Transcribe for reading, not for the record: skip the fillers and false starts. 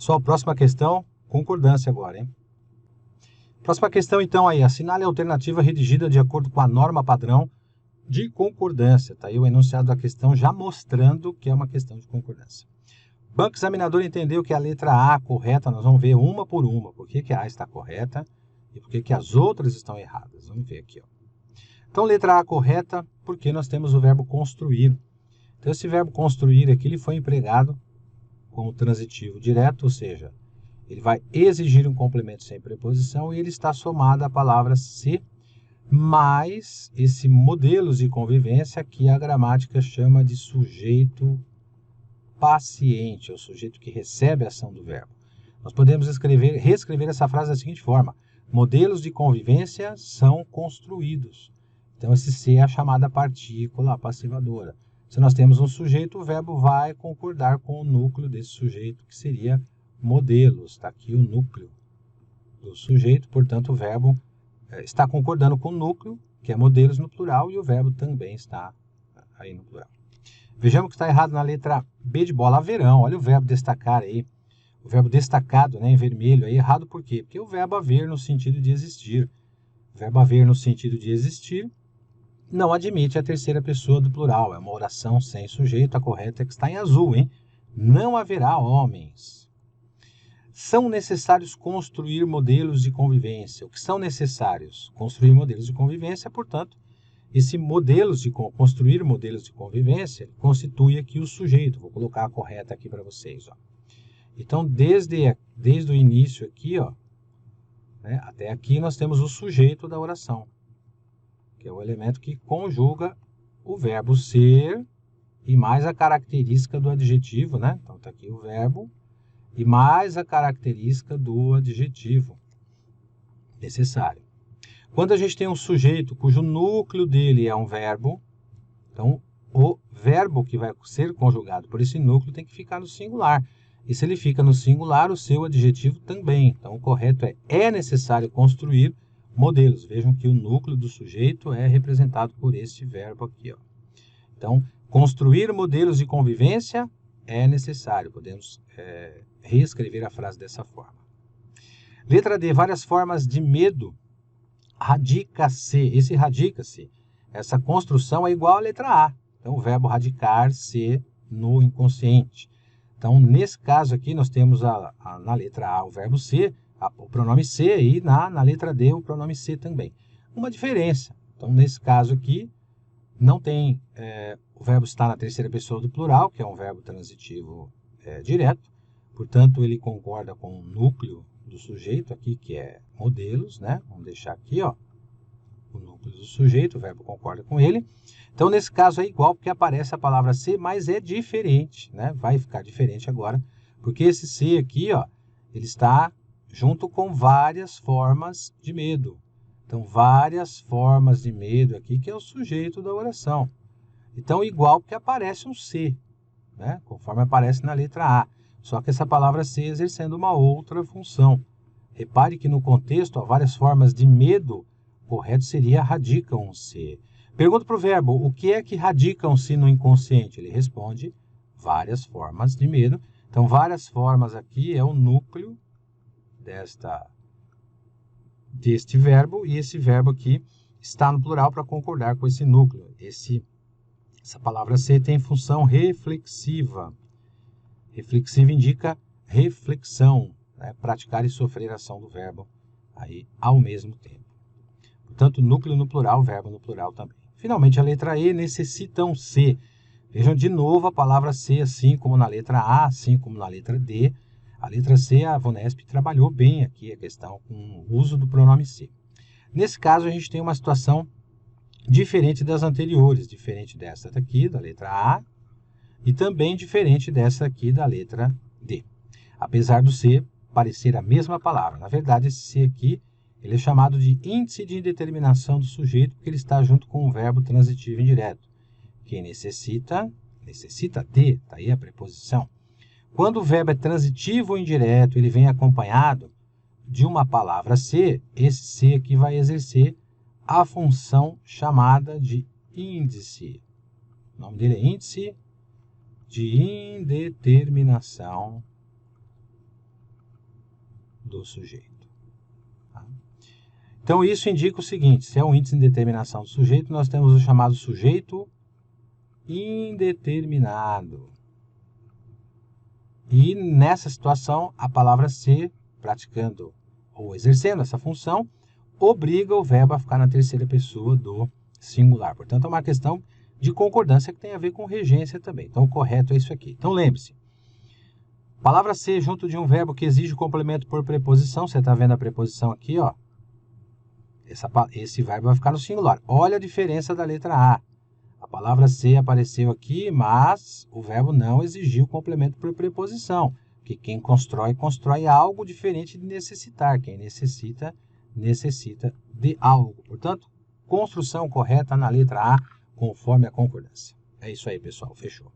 Pessoal, próxima questão, concordância agora, hein? Próxima questão, então, aí. Assinale a alternativa redigida de acordo com a norma padrão de concordância. Tá aí o enunciado da questão já mostrando que é uma questão de concordância. O banco examinador entendeu que a letra A correta, nós vamos ver uma por uma. Por que que a A está correta e por que que as outras estão erradas? Vamos ver aqui, ó. Então, letra A correta, porque nós temos o verbo construir. Então, esse verbo construir aqui, ele foi empregado como transitivo direto, ou seja, ele vai exigir um complemento sem preposição e ele está somado à palavra se, mais esse modelos de convivência que a gramática chama de sujeito paciente, é o sujeito que recebe a ação do verbo. Nós podemos reescrever essa frase da seguinte forma: modelos de convivência são construídos. Então, esse se é a chamada partícula passivadora. Se nós temos um sujeito, o verbo vai concordar com o núcleo desse sujeito, que seria modelos. Está aqui o núcleo do sujeito, portanto, o verbo está concordando com o núcleo, que é modelos no plural, e o verbo também está aí no plural. Vejamos que está errado na letra B de bola, haverão. Olha o verbo destacar aí. O verbo destacado, né, em vermelho, aí errado por quê? Porque o verbo haver no sentido de existir. O verbo haver no sentido de existir não admite a terceira pessoa do plural. É uma oração sem sujeito. A correta é que está em azul, hein? Não haverá homens. São necessários construir modelos de convivência. O que são necessários? Construir modelos de convivência, portanto, construir modelos de convivência constitui aqui o sujeito. Vou colocar a correta aqui para vocês, ó. Então, desde o início aqui, ó, né, até aqui nós temos o sujeito da oração, que é o elemento que conjuga o verbo ser e mais a característica do adjetivo, né? Então, está aqui o verbo e mais a característica do adjetivo necessário. Quando a gente tem um sujeito cujo núcleo dele é um verbo, então o verbo que vai ser conjugado por esse núcleo tem que ficar no singular. E se ele fica no singular, o seu adjetivo também. Então, o correto é necessário construir modelos. Vejam que o núcleo do sujeito é representado por este verbo aqui, ó. Então, construir modelos de convivência é necessário. Podemos reescrever a frase dessa forma. Letra D. Várias formas de medo. Radica-se. Esse radica-se. Essa construção é igual à letra A. Então, o verbo radicar-se no inconsciente. Então, nesse caso aqui, nós temos na letra A o verbo ser, o pronome ser, e na letra D o pronome ser também. Uma diferença. Então, nesse caso aqui, não tem, o verbo está na terceira pessoa do plural, que é um verbo transitivo direto. Portanto, ele concorda com o núcleo do sujeito aqui, que é modelos, né? Vamos deixar aqui, ó, o núcleo do sujeito, o verbo concorda com ele. Então, nesse caso é igual, porque aparece a palavra ser, mas é diferente, né? Vai ficar diferente agora, porque esse ser aqui, ó, ele está junto com várias formas de medo. Então, várias formas de medo aqui, que é o sujeito da oração. Então, igual, porque aparece um ser, né? Conforme aparece na letra A. Só que essa palavra ser exercendo uma outra função. Repare que no contexto, há várias formas de medo, o correto seria radicam-se. Pergunta para o verbo, o que é que radicam-se no inconsciente? Ele responde, várias formas de medo. Então, várias formas aqui é o núcleo deste verbo, e esse verbo aqui está no plural para concordar com esse núcleo. Essa palavra ser tem função reflexiva. Reflexiva indica reflexão, né? Praticar e sofrer a ação do verbo aí ao mesmo tempo. Portanto, núcleo no plural, verbo no plural também. Finalmente, a letra E, necessitam-se. Vejam de novo a palavra se, assim como na letra A, assim como na letra D. A letra C, a Vonesp trabalhou bem aqui a questão com o uso do pronome se. Nesse caso, a gente tem uma situação diferente das anteriores, diferente dessa daqui, da letra A, e também diferente dessa aqui, da letra D. Apesar do se parecer a mesma palavra. Na verdade, esse se aqui, ele é chamado de índice de indeterminação do sujeito, porque ele está junto com o verbo transitivo indireto. Que necessita de, está aí a preposição. Quando o verbo é transitivo ou indireto, ele vem acompanhado de uma palavra se, esse se aqui vai exercer a função chamada de índice. O nome dele é índice de indeterminação do sujeito. Tá? Então, isso indica o seguinte, se é um índice de indeterminação do sujeito, nós temos o chamado sujeito indeterminado. E nessa situação, a palavra ser, praticando ou exercendo essa função, obriga o verbo a ficar na terceira pessoa do singular. Portanto, é uma questão de concordância que tem a ver com regência também. Então, o correto é isso aqui. Então, lembre-se, palavra ser junto de um verbo que exige o complemento por preposição. Você está vendo a preposição aqui, ó. Esse verbo vai ficar no singular. Olha a diferença da letra A. A palavra ser apareceu aqui, mas o verbo não exigiu o complemento por preposição. Porque quem constrói algo diferente de necessitar. Quem necessita de algo. Portanto, construção correta na letra A, conforme a concordância. É isso aí, pessoal. Fechou.